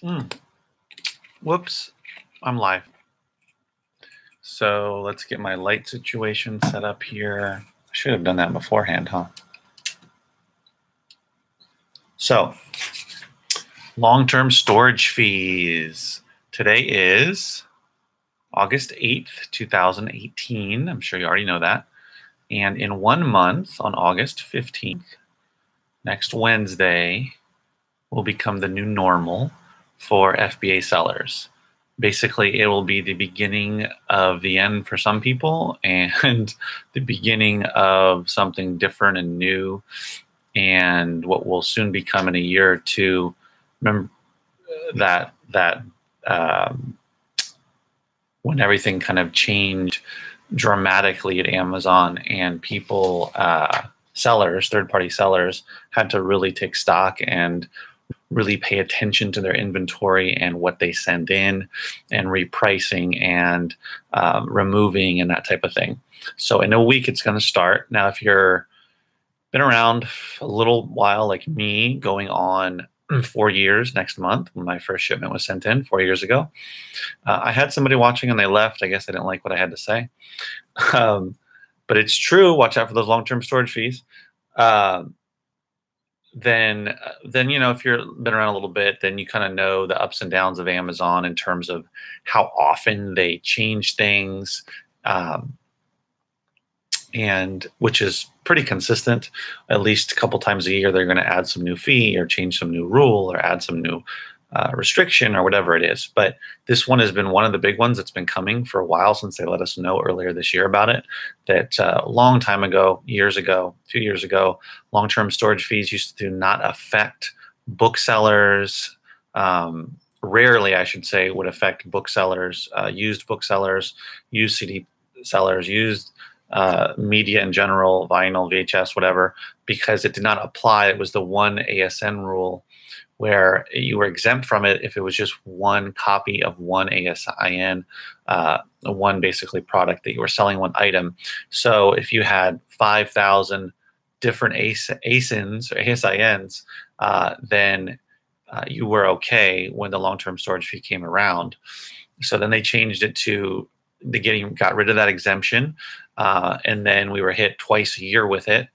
Mm. Whoops, I'm live. So let's get my light situation set up here. I should have done that beforehand, huh? So, long-term storage fees. Today is August 8th, 2018. I'm sure you already know that. And in 1 month, on August 15th, next Wednesday, will become the new normal for FBA sellers. Basically, it will be the beginning of the end for some people and the beginning of something different and new, and what will soon become in a year or two. Remember that um, when everything kind of changed dramatically at Amazon, and people, sellers, third-party sellers, had to really take stock and really pay attention to their inventory and what they send in, and repricing and removing and that type of thing. So in a week, it's going to start. Now, if you're been around a little while like me, going on 4 years next month, when my first shipment was sent in 4 years ago, I had somebody watching and they left. I guess they didn't like what I had to say. Um, but it's true. Watch out for those long-term storage fees. Um, then if you've been around a little bit, then you kind of know the ups and downs of Amazon in terms of how often they change things, um, and which is pretty consistent. At least a couple times a year, they're going to add some new fee or change some new rule or add some new restriction or whatever it is. But this one has been one of the big ones that's been coming for a while, since they let us know earlier this year about it. That a long time ago, years ago, 2 years ago, long-term storage fees used to not affect booksellers. Rarely, I should say, would affect booksellers, used booksellers, used CD sellers, used media in general, vinyl, VHS, whatever, because it did not apply. It was the one ASN rule, where you were exempt from it if it was just one copy of one ASIN, one basically product that you were selling, one item. So if you had 5,000 different ASINs or ASINs, then you were okay when the long-term storage fee came around. So then they changed it to got rid of that exemption, and then we were hit twice a year with it.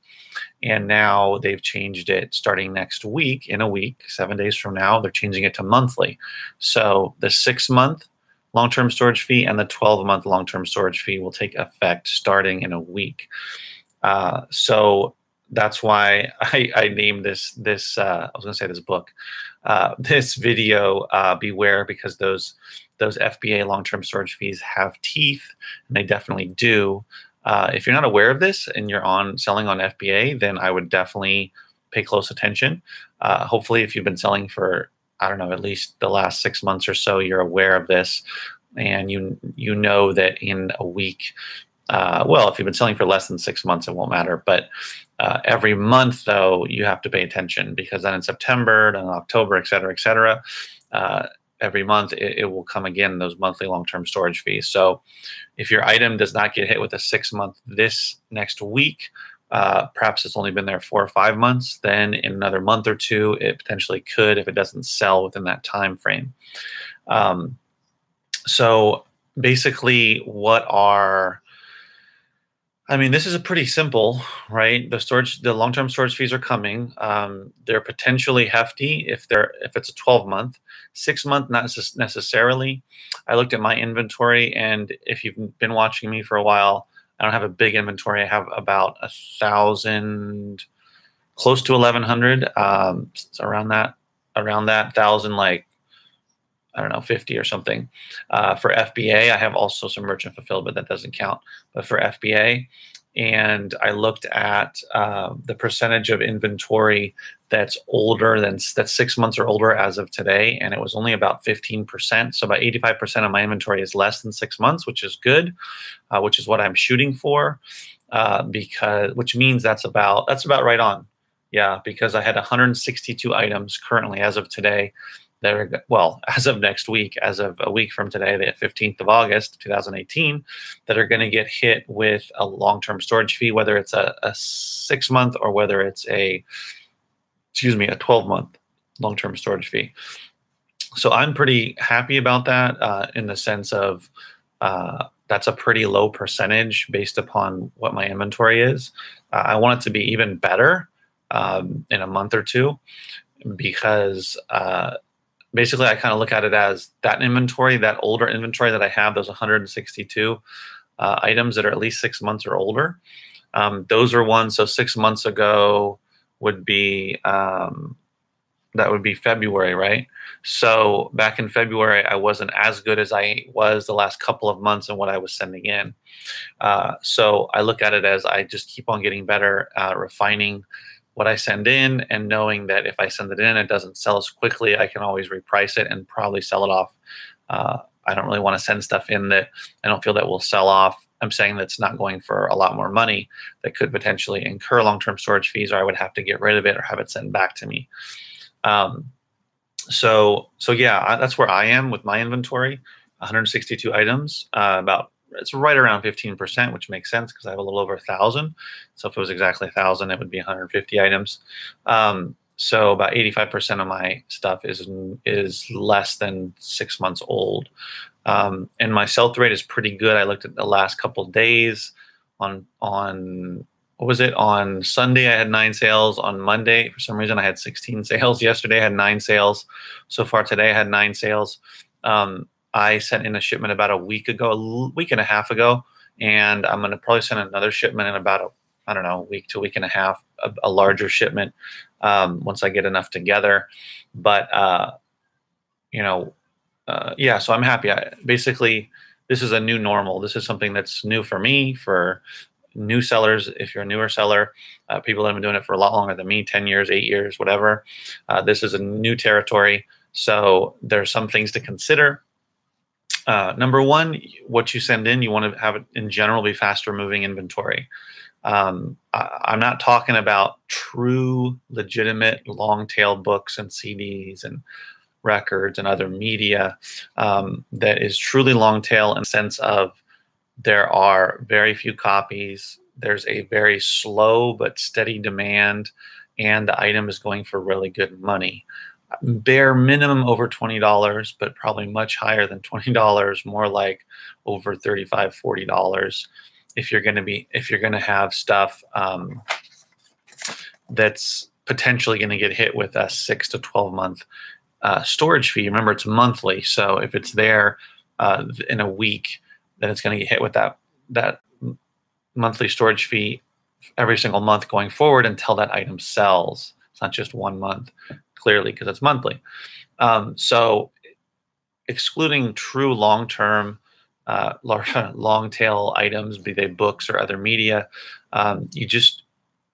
And now they've changed it starting next week. In a week, 7 days from now, they're changing it to monthly. So the 6-month long-term storage fee and the 12-month long-term storage fee will take effect starting in a week. So that's why I named this I was going to say this book, this video, Beware, because those FBA long-term storage fees have teeth, and they definitely do. If you're not aware of this and you're selling on FBA, then I would definitely pay close attention. Hopefully, if you've been selling for, I don't know, at least the last 6 months or so, you're aware of this, and you know that in a week, well, if you've been selling for less than 6 months, it won't matter. But every month, though, you have to pay attention, because then in September, then October, et cetera, every month it will come again, those monthly long-term storage fees. So if your item does not get hit with a 6-month this next week, perhaps it's only been there 4 or 5 months, then in another month or two, it potentially could, if it doesn't sell within that time frame. So basically, this is a pretty simple, right? The long-term storage fees are coming. They're potentially hefty if it's a 12-month. 6-month, not necessarily. I looked at my inventory, and if you've been watching me for a while, I don't have a big inventory. I have about 1,000, close to 1,100, around that 1,000, like, I don't know, 50 or something. For FBA, I have also some merchant fulfilled, but that doesn't count. But for FBA, and I looked at the percentage of inventory that's 6 months or older as of today, and it was only about 15%. So about 85% of my inventory is less than 6 months, which is good, which is what I'm shooting for, which means that's about right on. Yeah, because I had 162 items currently as of today. As of next week, as of a week from today, the 15th of August, 2018, that are going to get hit with a long-term storage fee, whether it's a 6-month or whether it's a 12-month long-term storage fee. So I'm pretty happy about that in the sense of that's a pretty low percentage based upon what my inventory is. I want it to be even better in a month or two because basically I kind of look at it as that inventory, that older inventory that I have, those 162 items that are at least 6 months or older. Those are ones, so 6 months ago would be that would be February, right? So back in February, I wasn't as good as I was the last couple of months in what I was sending in. So I look at it as I just keep on getting better, refining what I send in, and knowing that if I send it in, it doesn't sell as quickly, I can always reprice it and probably sell it off. I don't really want to send stuff in that I don't feel that will sell off. I'm saying that's not going for a lot more money that could potentially incur long-term storage fees, or I would have to get rid of it or have it sent back to me. So yeah, that's where I am with my inventory. 162 items, it's right around 15%, which makes sense because I have a little over 1,000. So if it was exactly 1,000, it would be 150 items. So about 85% of my stuff is less than 6 months old. And my sell-through rate is pretty good. I looked at the last couple of days on what was it? On Sunday, I had 9 sales. On Monday, for some reason, I had 16 sales. Yesterday, I had 9 sales. So far today, I had 9 sales. I sent in a shipment about a week and a half ago, and I'm going to probably send another shipment in about a week to a week and a half, a larger shipment once I get enough together. But yeah, so I'm happy. Basically, this is a new normal. This is something that's new for me, for new sellers. If you're a newer seller, people that have been doing it for a lot longer than me, 10 years, 8 years, whatever. This is a new territory. So there's some things to consider. Number one, what you send in, you want to have it in general be faster moving inventory. I'm not talking about true, legitimate, long tail books and CDs and records and other media that is truly long tail in the sense of there are very few copies. There's a very slow but steady demand, and the item is going for really good money. Bare minimum over $20, but probably much higher than $20, more like over $35, $40 if you're going to have stuff that's potentially going to get hit with a 6 to 12 month storage fee. Remember, it's monthly, so if it's there in a week, then it's going to get hit with that monthly storage fee every single month going forward until that item sells. It's not just 1 month, clearly, because it's monthly. So excluding true long-term, long-tail items, be they books or other media,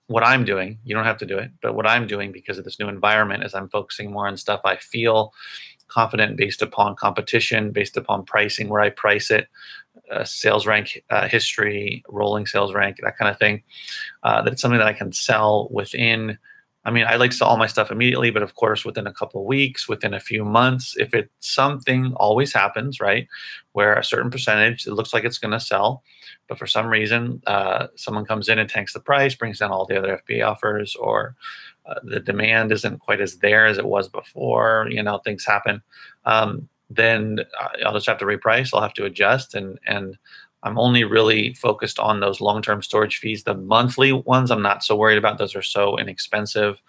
what I'm doing, you don't have to do it, but what I'm doing because of this new environment is I'm focusing more on stuff I feel confident based upon competition, based upon pricing, where I price it, sales rank history, rolling sales rank, that kind of thing. That's something that I can sell within. I mean, I like to sell all my stuff immediately, but of course, within a couple of weeks, within a few months, if it's something always happens, right, where a certain percentage, it looks like it's going to sell, but for some reason, someone comes in and tanks the price, brings down all the other FBA offers, or the demand isn't quite as there as it was before, things happen, then I'll just have to reprice. I'll have to adjust, and I'm only really focused on those long-term storage fees. The monthly ones, I'm not so worried about. Those are so inexpensive,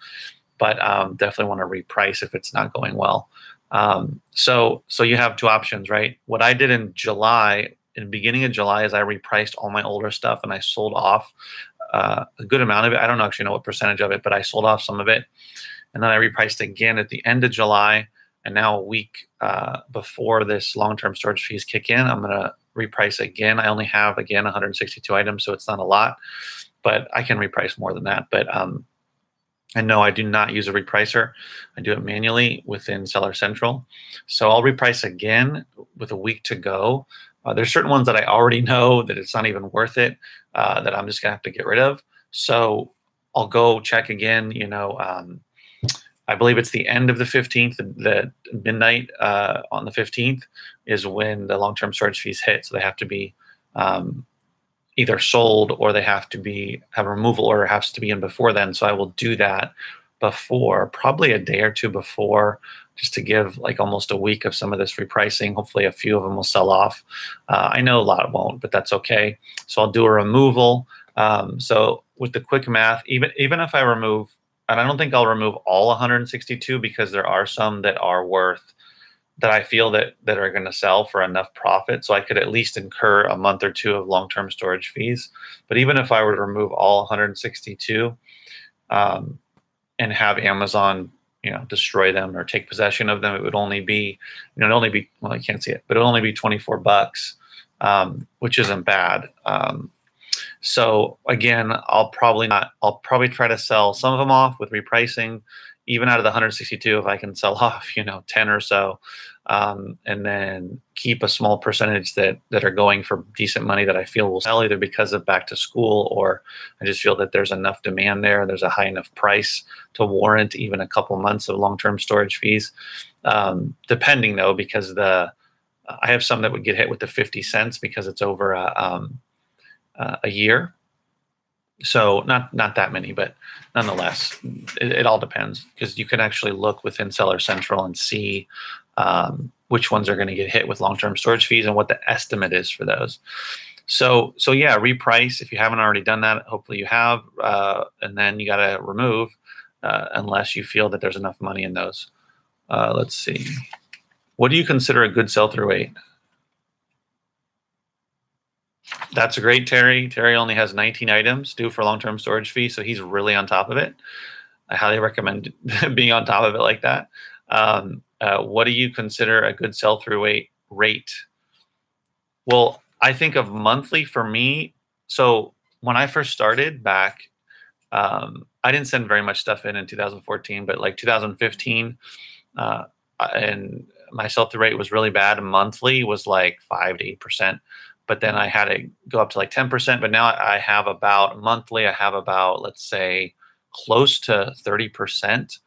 but definitely want to reprice if it's not going well. So you have 2 options, right? What I did in the beginning of July, is I repriced all my older stuff and I sold off a good amount of it. I don't actually know what percentage of it, but I sold off some of it. And then I repriced again at the end of July. And now a week before this long-term storage fees kick in, I'm going to reprice again. I only have, again, 162 items, so it's not a lot, but I can reprice more than that. But and no, I do not use a repricer. I do it manually within Seller Central. So I'll reprice again with a week to go. There's certain ones that I already know that it's not even worth it, that I'm just going to have to get rid of. So I'll go check again, I believe it's the end of the 15th, the midnight on the 15th is when the long-term storage fees hit. So they have to be either sold, or they have to have a removal order has to be in before then. So I will do that before, probably a day or two before, just to give like almost a week of some of this repricing. Hopefully a few of them will sell off. I know a lot won't, but that's okay. So I'll do a removal. So with the quick math, even if I remove, and I don't think I'll remove all 162, because there are some that are worth, that I feel that are going to sell for enough profit, so I could at least incur a month or two of long-term storage fees. But even if I were to remove all 162 and have Amazon, destroy them or take possession of them, it would only be, well, I can't see it, but it would only be $24, which isn't bad. So again, I'll probably try to sell some of them off with repricing. Even out of the 162, if I can sell off, 10 or so, and then keep a small percentage that are going for decent money that I feel will sell, either because of back to school, or I just feel that there's enough demand there, there's a high enough price to warrant even a couple months of long-term storage fees. Depending though, because I have some that would get hit with the 50 cents because it's over a year. So not that many, but nonetheless, it all depends, because you can actually look within Seller Central and see which ones are going to get hit with long-term storage fees and what the estimate is for those. So yeah, reprice if you haven't already done that. Hopefully you have, and then you got to remove unless you feel that there's enough money in those. Let's see. What do you consider a good sell-through rate? That's great, Terry. Terry only has 19 items due for long-term storage fee, so he's really on top of it. I highly recommend being on top of it like that. What do you consider a good sell-through rate? Well, I think of monthly for me. So when I first started back, I didn't send very much stuff in 2014, but like 2015, and my sell-through rate was really bad. Monthly was like 5 to 8%. But then I had to go up to like 10%. But now I have about monthly, I have about, let's say, close to 30%,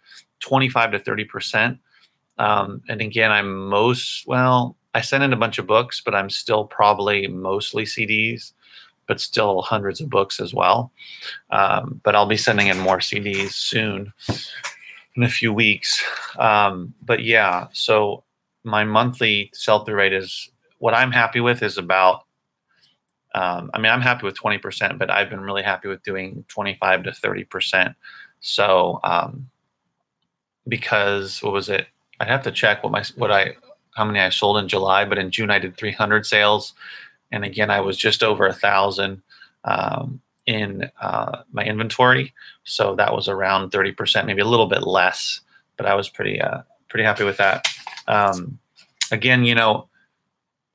25 to 30%. And again, I sent in a bunch of books, but I'm still probably mostly CDs, but still hundreds of books as well. But I'll be sending in more CDs soon, in a few weeks. But yeah, so my monthly sell-through rate is, what I'm happy with is about, I'm happy with 20%, but I've been really happy with doing 25 to 30%. So, because what was it? I'd have to check how many I sold in July, but in June I did 300 sales. And again, I was just over 1,000 in my inventory. So that was around 30%, maybe a little bit less, but I was pretty happy with that. Again,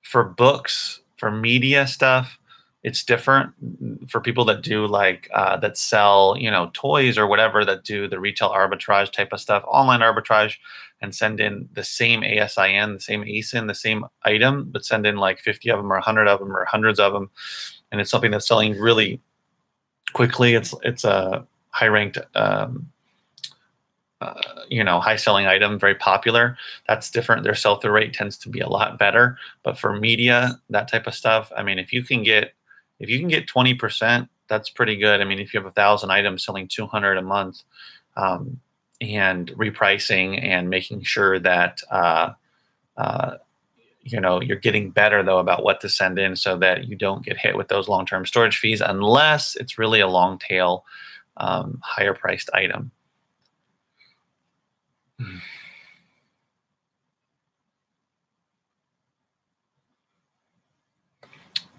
for books, for media stuff, it's different. For people that do that sell, toys or whatever, that do the retail arbitrage type of stuff, online arbitrage, and send in the same ASIN, the same ASIN, the same item, but send in like 50 of them or 100 of them or hundreds of them. And it's something that's selling really quickly. It's a high ranked, high selling item, very popular. That's different. Their sell-through rate tends to be a lot better. But for media, that type of stuff, if you can get 20%, that's pretty good. If you have 1,000 items selling 200 a month, and repricing and making sure that you're getting better though about what to send in, so that you don't get hit with those long-term storage fees, unless it's really a long tail, higher priced item.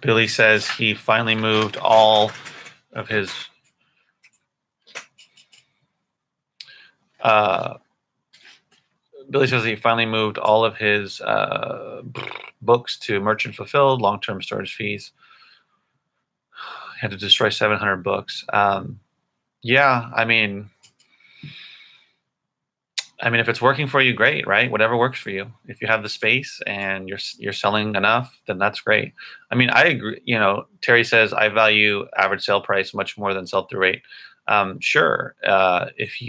Billy says he finally moved all of his books to merchant fulfilled, long-term storage fees. He had to destroy 700 books. Yeah, if it's working for you, great, right? Whatever works for you. If you have the space and you're selling enough, then that's great. I agree. Terry says I value average sale price much more than sell-through rate. Sure. If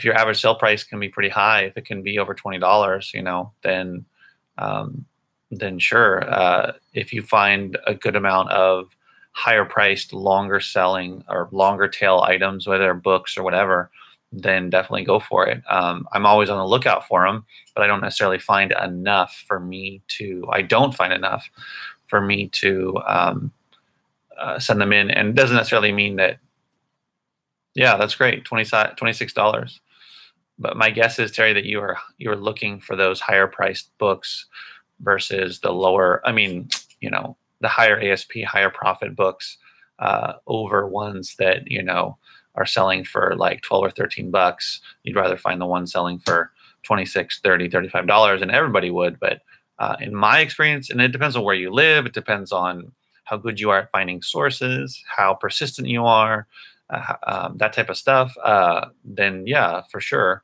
your average sale price can be pretty high, if it can be over $20, then sure. If you find a good amount of higher priced, longer selling or longer tail items, whether they're books or whatever, then definitely go for it. I'm always on the lookout for them, but I don't necessarily find enough for me to. I don't find enough for me to send them in, and it doesn't necessarily mean that. Yeah, that's great. $26. But my guess is, Terry, that you're looking for those higher priced books versus the lower. I mean, the higher ASP, higher profit books over ones that are selling for like 12 or 13 bucks. You'd rather find the one selling for 26, 30, $35, and everybody would. But in my experience, and it depends on where you live, it depends on how good you are at finding sources, how persistent you are, that type of stuff, then yeah, for sure,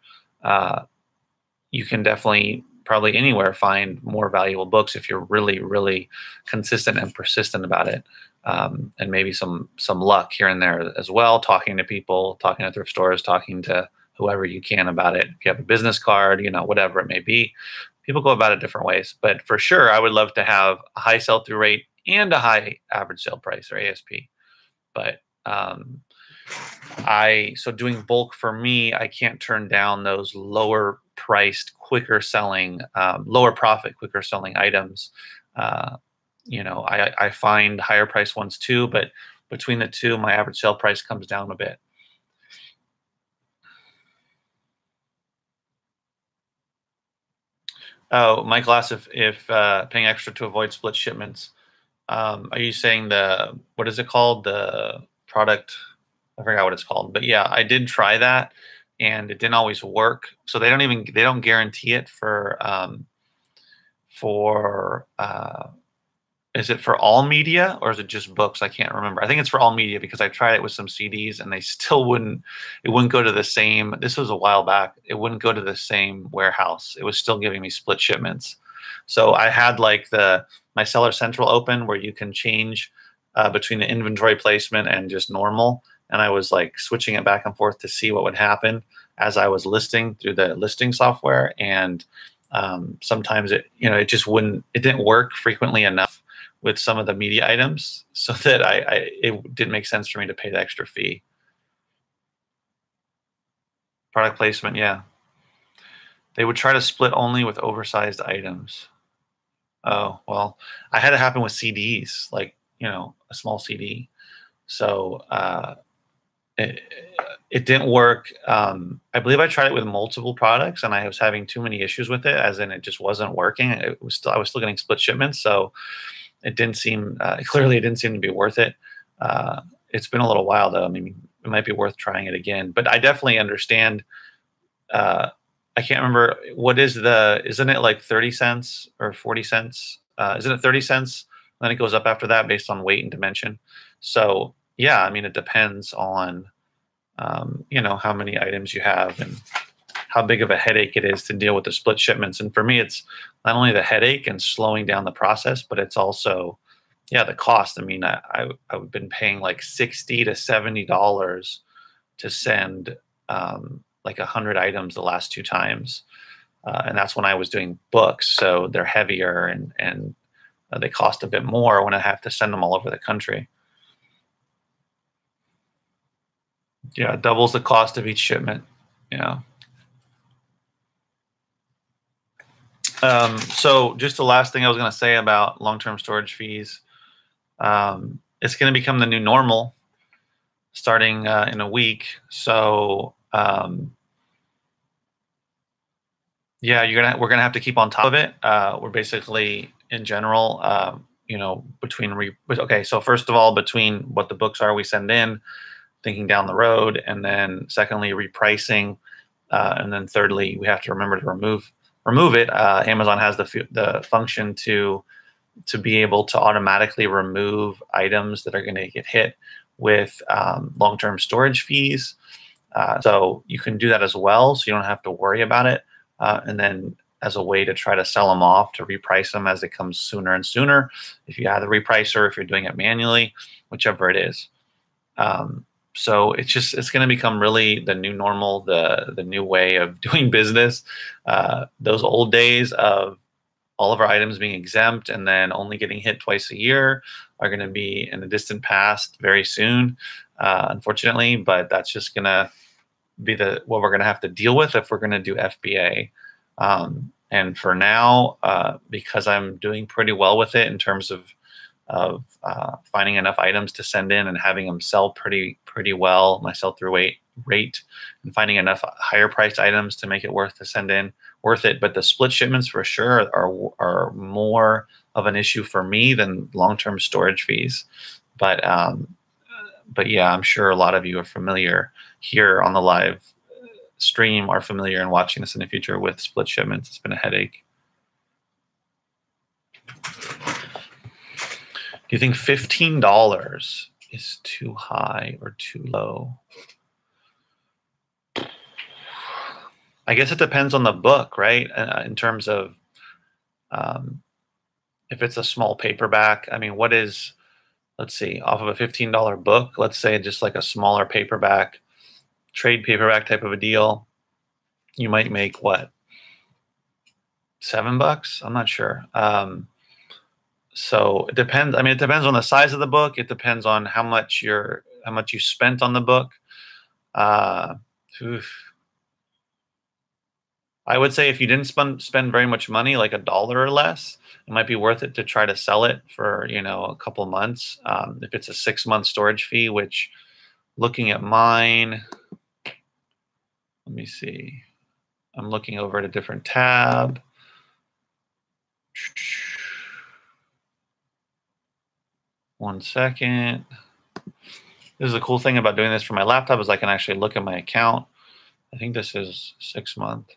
you can definitely probably anywhere find more valuable books if you're really, really consistent and persistent about it. And maybe some luck here and there as well, talking to people, talking to thrift stores, talking to whoever you can about it. If you have a business card, whatever it may be, people go about it different ways. But for sure, I would love to have a high sell-through rate and a high average sale price, or ASP. But so doing bulk for me, I can't turn down those lower priced, quicker selling, lower profit, quicker selling items. I find higher priced ones too, but between the two, my average sale price comes down a bit. Oh, Michael asked if paying extra to avoid split shipments. Are you saying what is it called? The product, I forgot what it's called, but yeah, I did try that and it didn't always work. So they don't guarantee it for is it for all media or is it just books? I can't remember. I think it's for all media because I tried it with some CDs and they still wouldn't go to the same. This was a while back. It wouldn't go to the same warehouse. It was still giving me split shipments. So I had like my Seller Central open where you can change between the inventory placement and just normal. And I was like switching it back and forth to see what would happen as I was listing through the listing software. And sometimes it didn't work frequently enough with some of the media items so that it didn't make sense for me to pay the extra fee. Product placement, yeah. They would try to split only with oversized items. Oh, well, I had it happen with CDs, like, a small CD. So it didn't work. I believe I tried it with multiple products and I was having too many issues with it, as in it just wasn't working. I was still getting split shipments. So it didn't seem, clearly it didn't seem to be worth it. It's been a little while though. I mean, it might be worth trying it again, but I definitely understand. I can't remember isn't it like 30 cents or 40 cents? Isn't it 30 cents? Then it goes up after that based on weight and dimension. So yeah, I mean, it depends on, how many items you have and how big of a headache it is to deal with the split shipments. And for me, it's not only the headache and slowing down the process, but it's also, the cost. I mean, I've been paying like $60 to $70 to send like 100 items the last 2 times. And that's when I was doing books. So they're heavier and they cost a bit more when I have to send them all over the country. Yeah, it doubles the cost of each shipment. Yeah. So just the last thing I was going to say about long-term storage fees. It's going to become the new normal starting in a week. So yeah, we're gonna have to keep on top of it. We're basically, in general, okay. So first of all, between what the books are we send in, thinking down the road, and then secondly, repricing, and then thirdly, we have to remember to remove it. Amazon has the function to be able to automatically remove items that are going to get hit with long-term storage fees. So you can do that as well, so you don't have to worry about it. And then as a way to try to sell them off, to reprice them as it comes sooner and sooner. If you have the repricer, if you're doing it manually, whichever it is. So it's going to become really the new normal, the new way of doing business. Those old days of all of our items being exempt and then only getting hit twice a year are going to be in the distant past very soon, unfortunately. But that's just going to be what we're going to have to deal with if we're going to do FBA. And for now, because I'm doing pretty well with it in terms of finding enough items to send in and having them sell pretty well, my sell-through rate, and finding enough higher priced items to make it worth it. But the split shipments for sure are more of an issue for me than long-term storage fees. But yeah, I'm sure a lot of you are familiar here on the live stream, are familiar and watching this in the future with split shipments. It's been a headache. Do you think $15 is too high or too low? I guess it depends on the book, right? In terms of if it's a small paperback. I mean, what is, let's see, off of a $15 book, let's say just like a smaller paperback, trade paperback type of a deal, you might make what, $7? I'm not sure. So it depends. I mean, it depends on the size of the book. It depends on how much you spent on the book. I would say if you didn't spend very much money, like $1 or less, it might be worth it to try to sell it for, a couple months. If it's a 6-month storage fee, which, looking at mine, let me see. I'm looking over at a different tab. One second. This is a cool thing about doing this from my laptop, is I can actually look at my account. I think this is 6 month.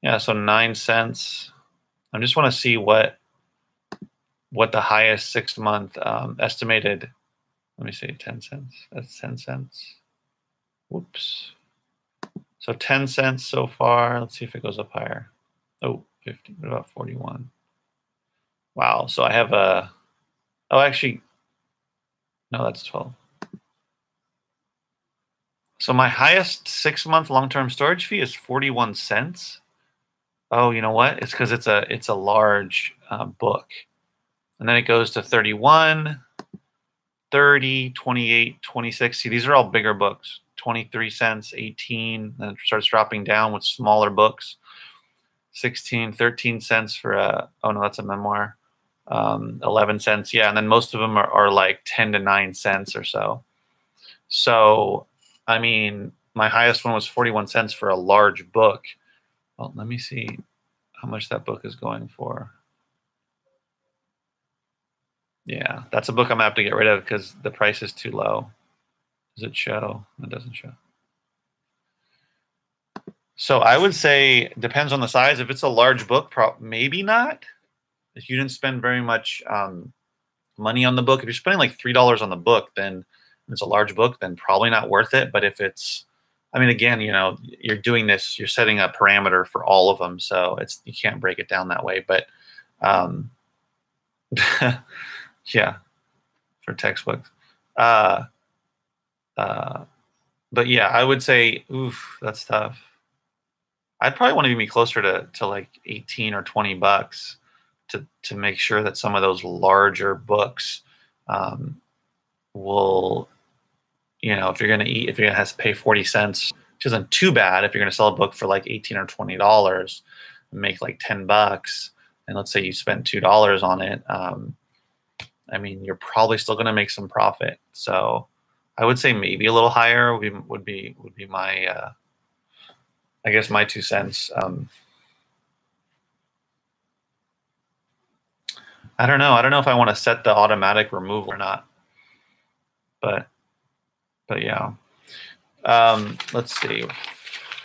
Yeah, so 9 cents. I just want to see what the highest 6 month estimated. Let me see, 10 cents. That's 10 cents. Whoops. So 10 cents so far. Let's see if it goes up higher. Oh, 50. What about 41? Wow. So I have a. Oh, actually, no, that's 12. So my highest 6-month long-term storage fee is 41 cents. Oh, you know what? It's because it's a large book. And then it goes to 31, 30, 28, 26. See, these are all bigger books. 23 cents, 18. Then it starts dropping down with smaller books. 16, 13 cents for oh no, that's a memoir. 11 cents. Yeah, and then most of them are like 10 to 9 cents or so. So, I mean, my highest one was 41 cents for a large book. Well, let me see how much that book is going for. Yeah, that's a book I'm going to have to get rid of because the price is too low. Does it show? It doesn't show. So I would say depends on the size. If it's a large book, maybe not. If you didn't spend very much money on the book, if you're spending like $3 on the book, then it's a large book, then probably not worth it. But if it's, I mean, again, you're doing this, you're setting a parameter for all of them, so you can't break it down that way. But yeah, for textbooks. But yeah, I would say, oof, that's tough. I'd probably want to be closer to like 18 or 20 bucks to make sure that some of those larger books will, if you're going to have to pay 40 cents, which isn't too bad. If you're going to sell a book for like 18 or $20 and make like 10 bucks, and let's say you spent $2 on it, I mean, you're probably still going to make some profit. So I would say maybe a little higher would be my, I guess, my 2 cents. I don't know. I don't know if I want to set the automatic removal or not. But yeah. Let's see.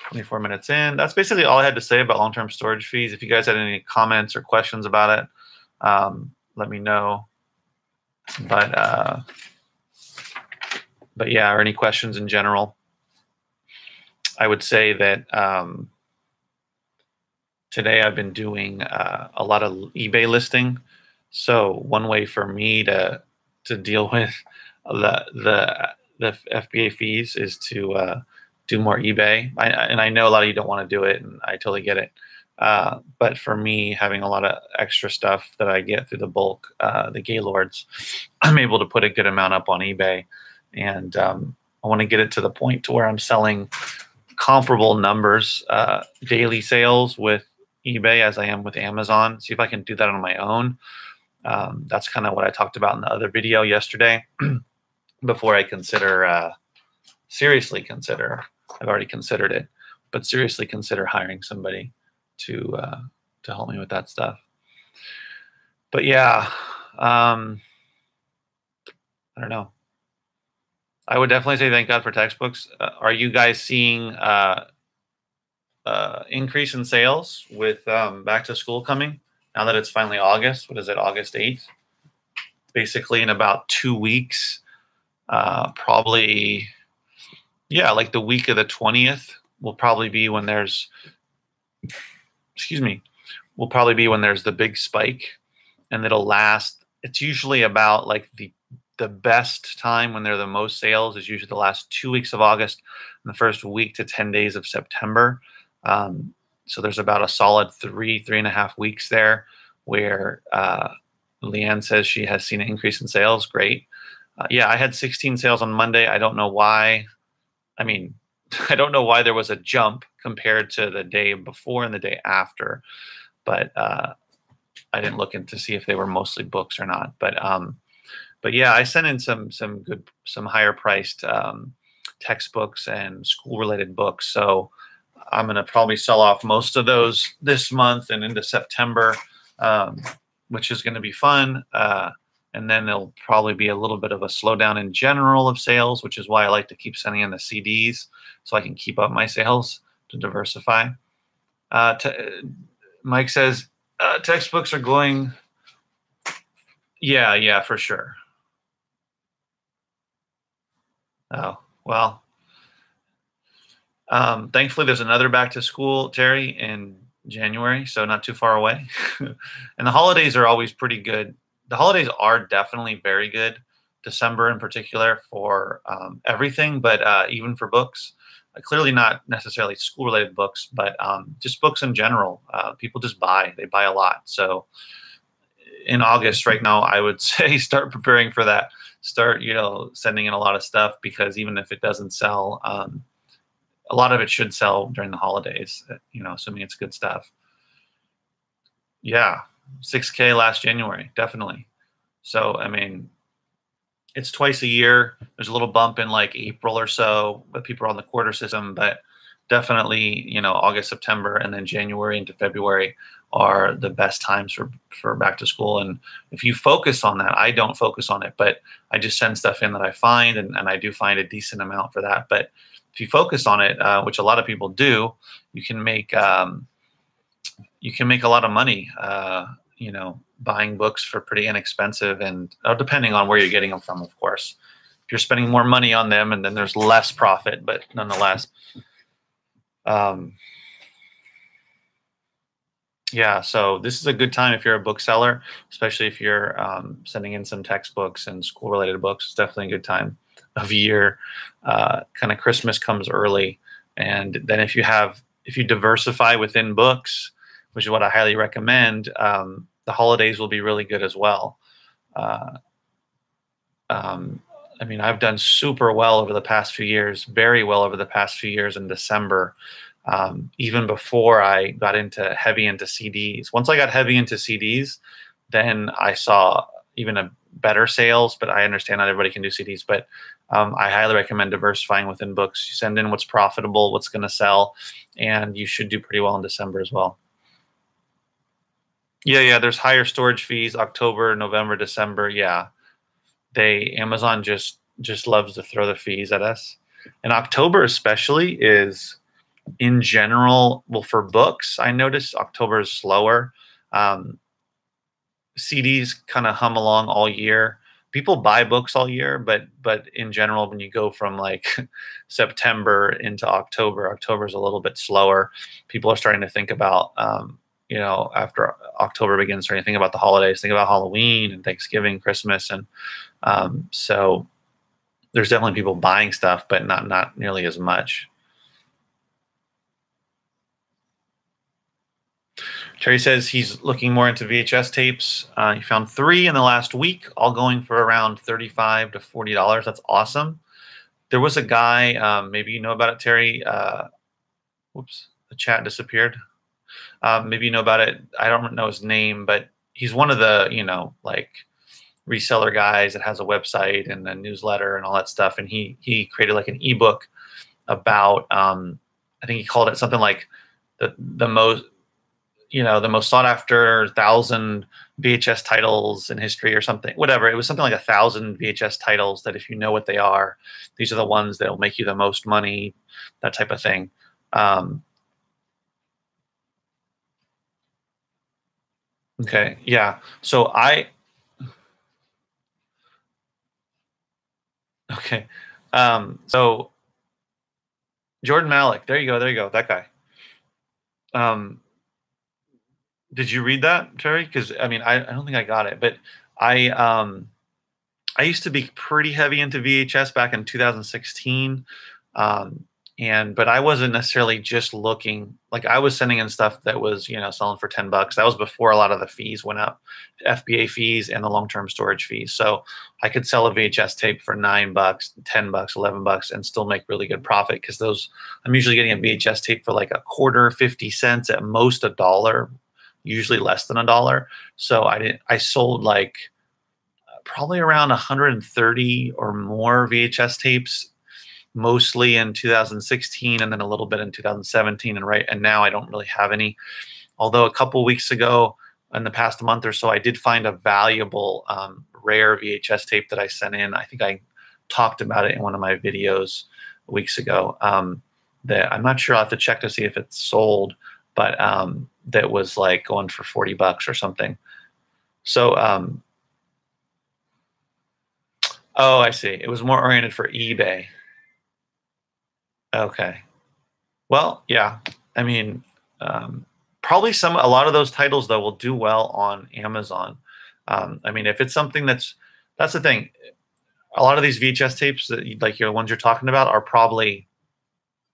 24 minutes in. That's basically all I had to say about long-term storage fees. If you guys had any comments or questions about it, let me know. But yeah, or any questions in general. I would say that today I've been doing a lot of eBay listing. So one way for me to deal with the FBA fees is to do more eBay. And I know a lot of you don't want to do it, and I totally get it. But for me, having a lot of extra stuff that I get through the bulk, the Gaylords, I'm able to put a good amount up on eBay. And I want to get it to the point to where I'm selling comparable numbers, daily sales with eBay as I am with Amazon. See if I can do that on my own. That's kind of what I talked about in the other video yesterday. Before I consider, seriously consider, I've already considered it, but seriously consider hiring somebody to help me with that stuff. But yeah, I don't know. I would definitely say thank God for textbooks. Are you guys seeing increase in sales with back to school coming now that it's finally August? What is it, August 8th? Basically in about 2 weeks, probably, yeah, like the week of the 20th will probably be when there's, will probably be when there's the big spike, and it'll last. It's usually about like the best time when they're the most sales is usually the last 2 weeks of August and the first week to 10 days of September. So there's about a solid 3.5 weeks there where Leanne says she has seen an increase in sales. Great. Yeah, I had 16 sales on Monday. I don't know why. I mean, I don't know why there was a jump compared to the day before and the day after, but I didn't look in to see if they were mostly books or not. But yeah, I sent in some higher priced textbooks and school related books. So I'm going to probably sell off most of those this month and into September, which is going to be fun. And then there'll probably be a little bit of a slowdown in general of sales, which is why I like to keep sending in the CDs so I can keep up my sales to diversify. Mike says, textbooks are going. Yeah, for sure. Oh, well, thankfully there's another back to school, Terry, in January, so not too far away. And the holidays are always pretty good. The holidays are definitely very good, December in particular, for everything, but even for books. Clearly not necessarily school-related books, but just books in general. People just buy. They buy a lot. So in August right now, I would say start preparing for that. Start, sending in a lot of stuff, because even if it doesn't sell, a lot of it should sell during the holidays, assuming it's good stuff. Yeah, 6K last January, definitely. So, I mean, it's twice a year. There's a little bump in like April or so, but people are on the quarter system, but definitely, August, September, and then January into February are the best times for back to school. And if you focus on that, I don't focus on it, but I just send stuff in that I find, and I do find a decent amount for that. But if you focus on it, which a lot of people do, you can make a lot of money, buying books for pretty inexpensive, and depending on where you're getting them from, of course. If you're spending more money on them, and then there's less profit, but nonetheless. Yeah, so this is a good time if you're a bookseller, especially if you're sending in some textbooks and school-related books. It's definitely a good time of year. Kind of Christmas comes early, and then if you diversify within books, which is what I highly recommend, the holidays will be really good as well. I mean, I've done super well over the past few years, very well over the past few years in December. Even before I got heavy into CDs. Once I got heavy into CDs, then I saw even a better sales, but I understand not everybody can do CDs, but I highly recommend diversifying within books. You send in what's profitable, what's going to sell, and you should do pretty well in December as well. Yeah, there's higher storage fees, October, November, December. Yeah, Amazon just loves to throw the fees at us. And October especially is, in general, well, for books, I noticed October is slower. CDs kind of hum along all year. People buy books all year, but in general, when you go from like September into October is a little bit slower. People are starting to think about, after October begins, starting to think about the holidays, think about Halloween and Thanksgiving, Christmas, and so there's definitely people buying stuff, but not nearly as much. Terry says he's looking more into VHS tapes. He found 3 in the last week, all going for around $35 to $40. That's awesome. There was a guy, maybe you know about it, Terry. Whoops, the chat disappeared. Maybe you know about it. I don't know his name, but he's one of the, like reseller guys that has a website and a newsletter and all that stuff. And he created like an ebook about, I think he called it something like the most, the most sought after 1,000 VHS titles in history or something, whatever. It was something like 1,000 VHS titles that if you know what they are, these are the ones that will make you the most money, that type of thing. Okay. Yeah. So okay. So Jordan Malik, there you go. There you go. That guy. Um, did you read that, Terry? Because I mean, I don't think I got it, but I, um, I used to be pretty heavy into VHS back in 2016. But I wasn't necessarily just looking, like I was sending in stuff that was, selling for $10. That was before a lot of the fees went up, FBA fees and the long-term storage fees. So I could sell a VHS tape for $9, $10, $11 and still make really good profit, because I'm usually getting a VHS tape for like a quarter, 50 cents, at most $1, usually less than $1. So I sold like probably around 130 or more VHS tapes, mostly in 2016 and then a little bit in 2017, and now I don't really have any. Although a couple weeks ago, in the past month or so, I did find a valuable rare VHS tape that I sent in. I think I talked about it in one of my videos weeks ago. That I'm not sure. I'll have to check to see if it's sold, but that was like going for $40 or something. So oh, I see. It was more oriented for eBay. Okay. Well, yeah. I mean, probably a lot of those titles though will do well on Amazon. I mean, if it's something that's the thing. A lot of these VHS tapes like your ones you're talking about are probably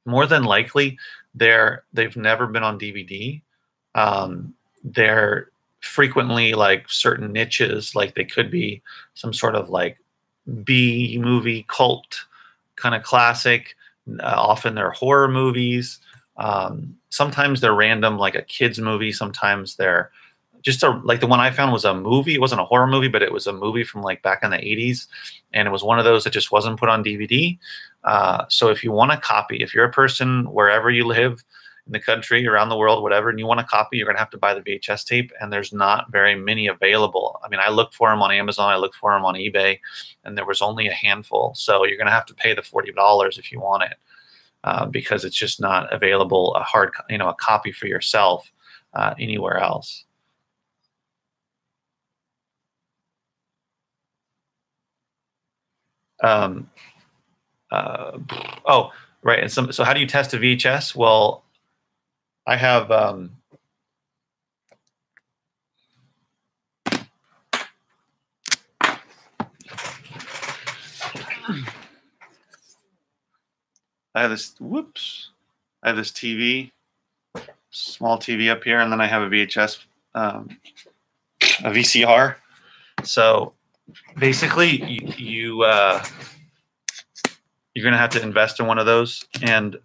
more than likely they've never been on DVD. They're frequently like certain niches, like they could be some sort of like B movie cult kind of classic. Often they're horror movies. Sometimes they're random, like a kid's movie. Sometimes they're just like the one I found was a movie. It wasn't a horror movie, but it was a movie from like back in the 80s. And it was one of those that just wasn't put on DVD. So if you want a copy, if you're a person wherever you live in the country, around the world, whatever, and you want a copy, you're going to have to buy the VHS tape. And there's not very many available. I mean, I looked for them on Amazon. I looked for them on eBay, and there was only a handful. So you're going to have to pay the $40 if you want it, because it's just not available, a copy for yourself anywhere else. Oh, right. And so how do you test a VHS? Well, I have this. Whoops! I have this TV, small TV up here, and then I have a VHS, a VCR. So basically, you're going to have to invest in one of those, and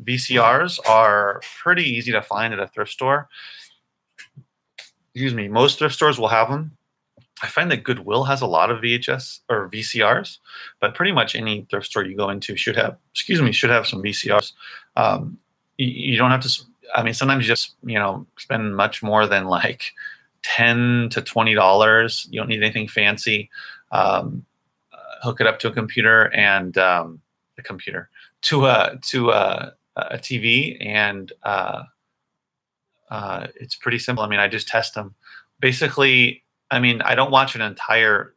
VCRs are pretty easy to find at a thrift store. Excuse me. Most thrift stores will have them. I find that Goodwill has a lot of VHS or VCRs, but pretty much any thrift store you go into should have some VCRs. You don't have to. I mean, sometimes you just spend much more than like $10 to $20. You don't need anything fancy. Hook it up to a computer and to a TV, and it's pretty simple. I mean, I just test them. Basically, I mean, I don't watch an entire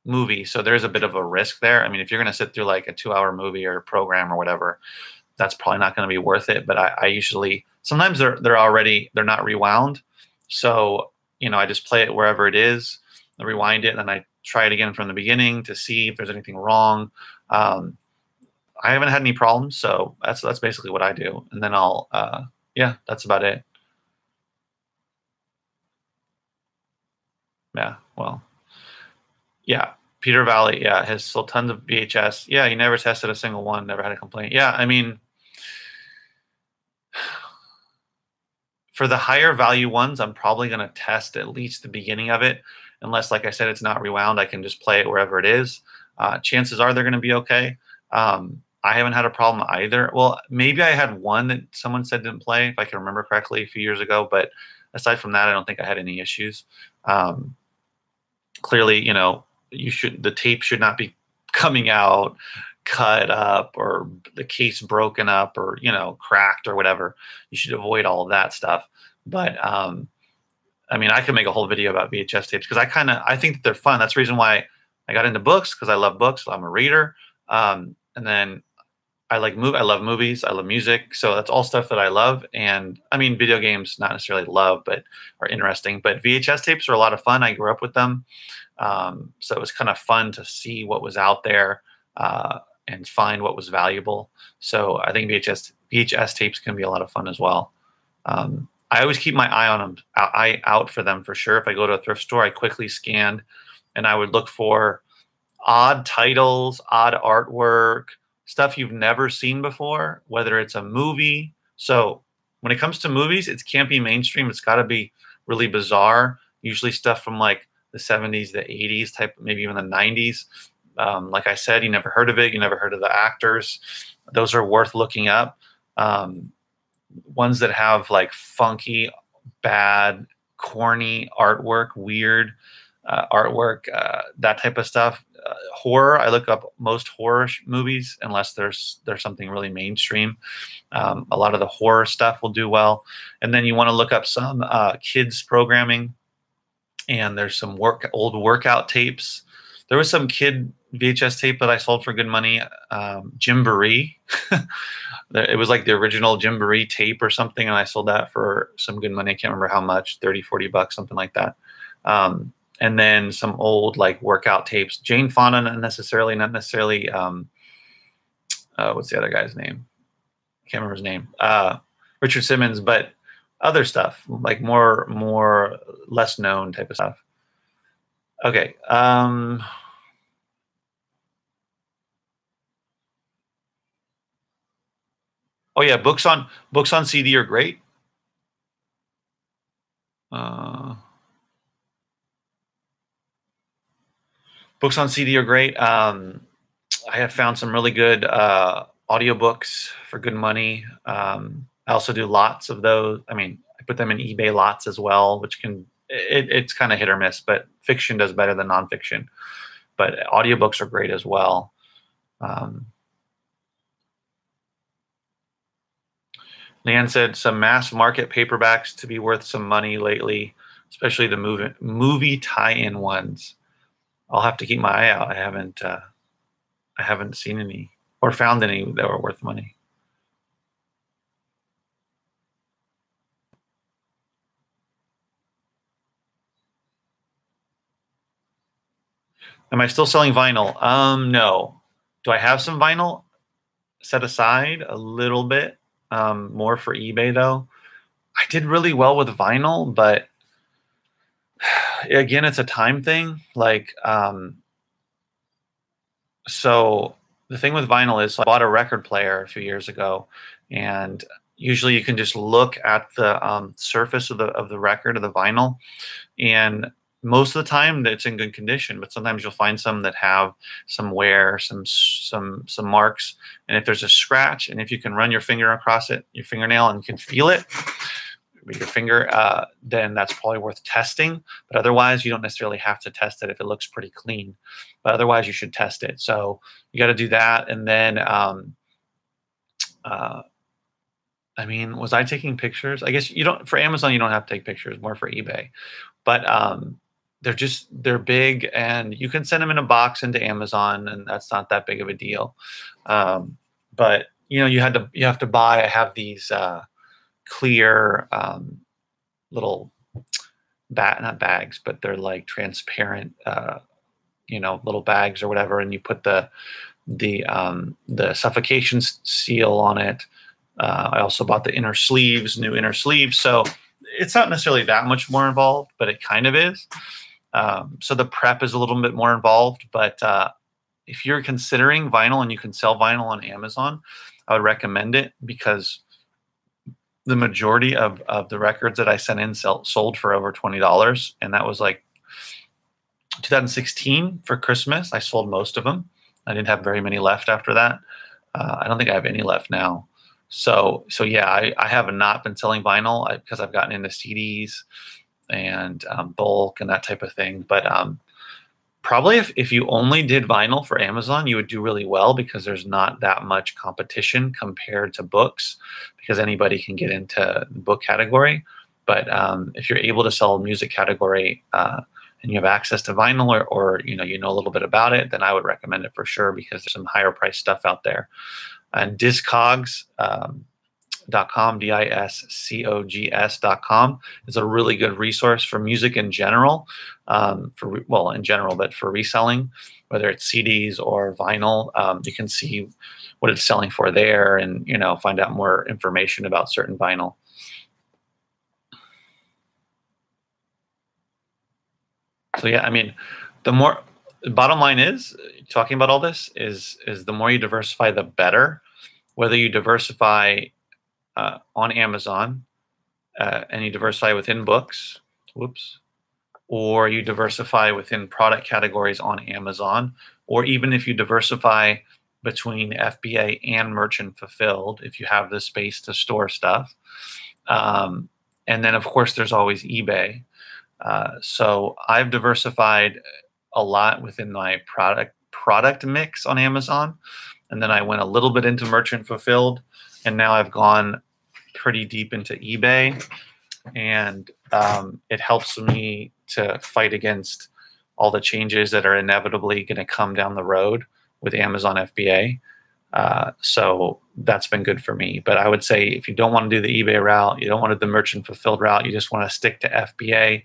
movie, so there's a bit of a risk there. I mean, if you're going to sit through like a 2-hour movie or program or whatever, that's probably not going to be worth it. But I usually, sometimes they're not rewound, so I just play it wherever it is, I rewind it, and then I try it again from the beginning to see if there's anything wrong. I haven't had any problems, so that's basically what I do, and then I'll yeah, that's about it. Yeah, well, yeah. Peter Valley, yeah, has sold tons of VHS. Yeah, he never tested a single one, never had a complaint. Yeah, I mean, for the higher value ones, I'm probably going to test at least the beginning of it. Unless, like I said, it's not rewound, I can just play it wherever it is. Chances are they're going to be okay. I haven't had a problem either. Well, maybe I had one that someone said didn't play, if I can remember correctly, a few years ago. But aside from that, I don't think I had any issues. Clearly, you know, the tape should not be coming out cut up or the case broken up or, you know, cracked or whatever. You should avoid all of that stuff. But I mean, I could make a whole video about VHS tapes because I think that they're fun. That's the reason why I got into books, because I love books. I'm a reader. And then I love movies. I love music. So that's all stuff that I love. And I mean, video games, not necessarily love, but are interesting. But VHS tapes are a lot of fun. I grew up with them. So it was kind of fun to see what was out there and find what was valuable. So I think VHS tapes can be a lot of fun as well. I always keep my eye out for them for sure. If I go to a thrift store, I quickly scanned and I would look for odd titles, odd artwork, stuff you've never seen before, whether it's a movie. So when it comes to movies, it can't be mainstream. It's got to be really bizarre. Usually stuff from like the 70s, the 80s type, maybe even the 90s. Like I said, you never heard of it. You never heard of the actors. Those are worth looking up. Ones that have like funky, bad, corny artwork, weird artwork, that type of stuff. Horror, I look up most horror movies unless there's something really mainstream. A lot of the horror stuff will do well. And then you want to look up some kids programming, and there's some old workout tapes. There was some kid VHS tape that I sold for good money, Gymboree. It was like the original Gymboree tape or something, and I sold that for some good money. I can't remember how much, 30, 40 bucks, something like that. And then some old like workout tapes. Jane Fonda, not necessarily. What's the other guy's name? Can't remember his name. Richard Simmons, but other stuff like more less known type of stuff. Okay. Oh yeah, books on CD are great. Books on CD are great. I have found some really good audiobooks for good money. I also do lots of those. I mean, I put them in eBay lots as well, which it's kind of hit or miss, but fiction does better than nonfiction. But audiobooks are great as well. Leanne said some mass market paperbacks to be worth some money lately, especially the movie tie-in ones. I'll have to keep my eye out. I haven't seen any or found any that were worth money. Am I still selling vinyl? No. Do I have some vinyl set aside a little bit? More for eBay though. I did really well with vinyl, but again, it's a time thing. Like, so the thing with vinyl is I bought a record player a few years ago, and usually you can just look at the surface of the record of the vinyl, and most of the time it's in good condition, but sometimes you'll find some that have some wear, some marks. And if there's a scratch, and if you can run your finger across it, your fingernail, and you can feel it with your finger, then that's probably worth testing. But otherwise, you don't necessarily have to test it if it looks pretty clean. But otherwise, you should test it. So you got to do that. And then, I mean, was I taking pictures? I guess you don't, for Amazon, you don't have to take pictures, more for eBay. But they're big, and you can send them in a box into Amazon, and that's not that big of a deal. But you know, you have to buy. I have these clear little not bags, but they're like transparent, you know, little bags or whatever, and you put the suffocation seal on it. I also bought the new inner sleeves, so it's not necessarily that much more involved, but it kind of is. So the prep is a little bit more involved, but if you're considering vinyl and you can sell vinyl on Amazon, I would recommend it, because the majority of the records that I sent in sold for over $20. And that was like 2016 for Christmas. I sold most of them. I didn't have very many left after that. I don't think I have any left now. So yeah, I have not been selling vinyl because I've gotten into CDs and bulk and that type of thing. But probably if you only did vinyl for Amazon, you would do really well, because there's not that much competition compared to books, because anybody can get into the book category. But if you're able to sell music category and you have access to vinyl, or you know a little bit about it, then I would recommend it for sure, because there's some higher price stuff out there. And Discogs.com, Discogs.com is a really good resource for music in general, in general, but for reselling, whether it's CDs or vinyl. You can see what it's selling for there, and find out more information about certain vinyl. So yeah, I mean, the bottom line is, talking about all this is the more you diversify, the better. Whether you diversify on Amazon and you diversify within books, or you diversify within product categories on Amazon, or even if you diversify between FBA and merchant fulfilled, if you have the space to store stuff. And then of course there's always eBay. So I've diversified a lot within my product mix on Amazon, and then I went a little bit into merchant fulfilled, and now I've gone pretty deep into eBay, and it helps me to fight against all the changes that are inevitably going to come down the road with Amazon FBA. So that's been good for me. But I would say if you don't want to do the eBay route, you don't want to do the merchant fulfilled route, you just want to stick to FBA,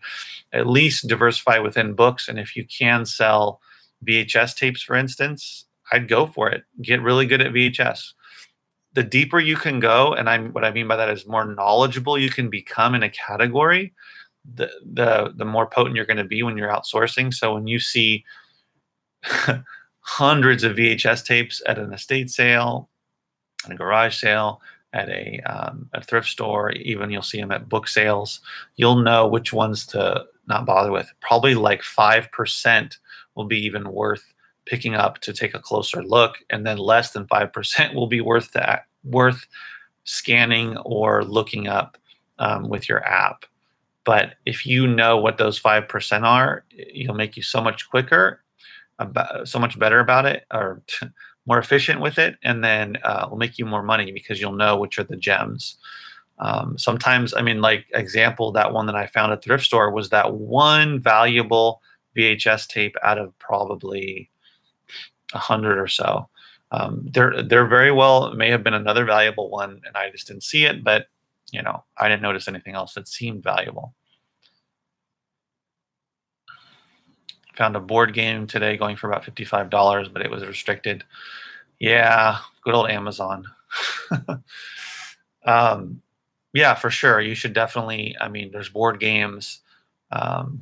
at least diversify within books. And if you can sell VHS tapes, for instance, I'd go for it. Get really good at VHS. The deeper you can go, and what I mean by that is more knowledgeable you can become in a category, the more potent you're going to be when you're outsourcing. So when you see hundreds of VHS tapes at an estate sale, at a garage sale, at a thrift store, even you'll see them at book sales, you'll know which ones to not bother with. Probably like 5% will be even worth picking up to take a closer look, and then less than 5% will be worth scanning or looking up with your app. But if you know what those 5% are, it'll make you so much quicker, so much better about it, or more efficient with it, and then will make you more money because you'll know which are the gems. Sometimes, I mean, like example, that one that I found at the thrift store was that one valuable VHS tape out of probably 100 or so. There very well may have been another valuable one, and I just didn't see it. But I didn't notice anything else that seemed valuable. Found a board game today going for about $55, but it was restricted. Yeah, good old Amazon. Yeah, for sure. You should definitely, I mean, there's board games.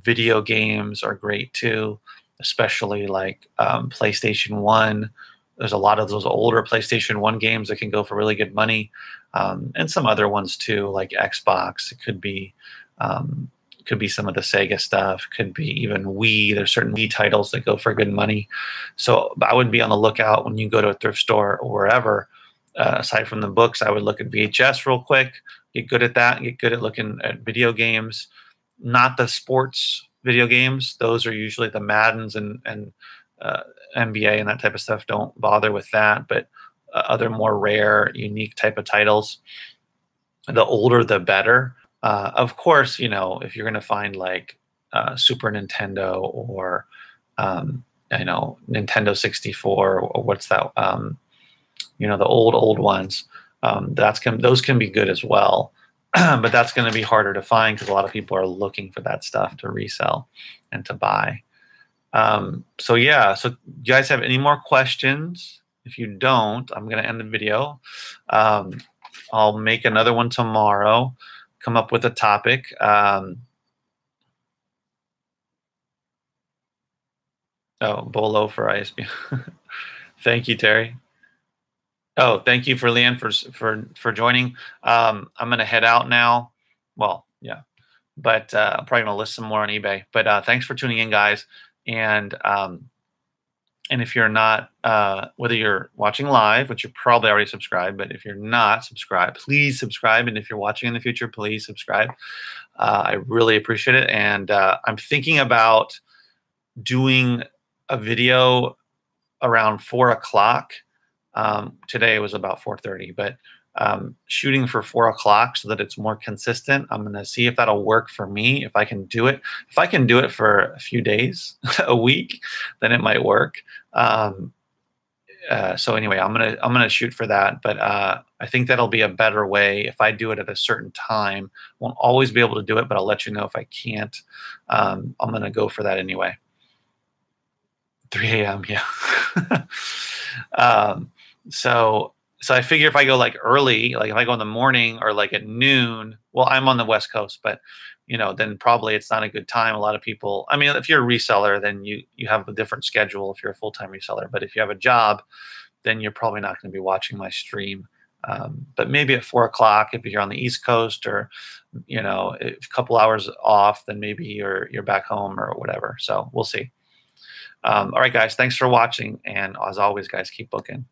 Video games are great too, especially like PlayStation 1. There's a lot of those older PlayStation 1 games that can go for really good money, and some other ones too, like Xbox. It could be some of the Sega stuff. Could be even Wii. There's certain Wii titles that go for good money. So I would be on the lookout when you go to a thrift store or wherever. Aside from the books, I would look at VHS real quick. Get good at that. Get good at looking at video games. Not the sports video games. Those are usually the Maddens and NBA and that type of stuff. Don't bother with that. But other more rare, unique type of titles. The older, the better. Of course, if you're going to find like Super Nintendo or Nintendo 64 or what's that? The old ones. Those can be good as well. But that's going to be harder to find because a lot of people are looking for that stuff to resell and to buy. So yeah, so do you guys have any more questions? If you don't, I'm going to end the video. I'll make another one tomorrow, come up with a topic. Oh, Bolo for ISB. Thank you, Terry. Oh, thank you for Leanne for joining. I'm gonna head out now. Well, yeah, but I'm probably gonna list some more on eBay. But thanks for tuning in, guys. And and if you're not, whether you're watching live, which you're probably already subscribed, but if you're not subscribed, please subscribe. And if you're watching in the future, please subscribe. I really appreciate it. And I'm thinking about doing a video around 4 o'clock. Today it was about 4:30, but shooting for 4 o'clock so that it's more consistent. I'm going to see if that'll work for me. If I can do it, if I can do it for a few days, a week, then it might work. So anyway, I'm gonna shoot for that, but I think that'll be a better way if I do it at a certain time. Won't always be able to do it, but I'll let you know if I can't. I'm gonna go for that anyway. 3 a.m. Yeah. um, so I figure if I go like early, like if I go in the morning or like at noon, well, I'm on the West Coast, but then probably it's not a good time. A lot of people, I mean, if you're a reseller, then you have a different schedule if you're a full-time reseller. But if you have a job, then you're probably not going to be watching my stream. But maybe at 4 o'clock, if you're on the East Coast, or a couple hours off, then maybe you're back home or whatever. So we'll see. All right, guys, thanks for watching, and as always, guys, keep booking.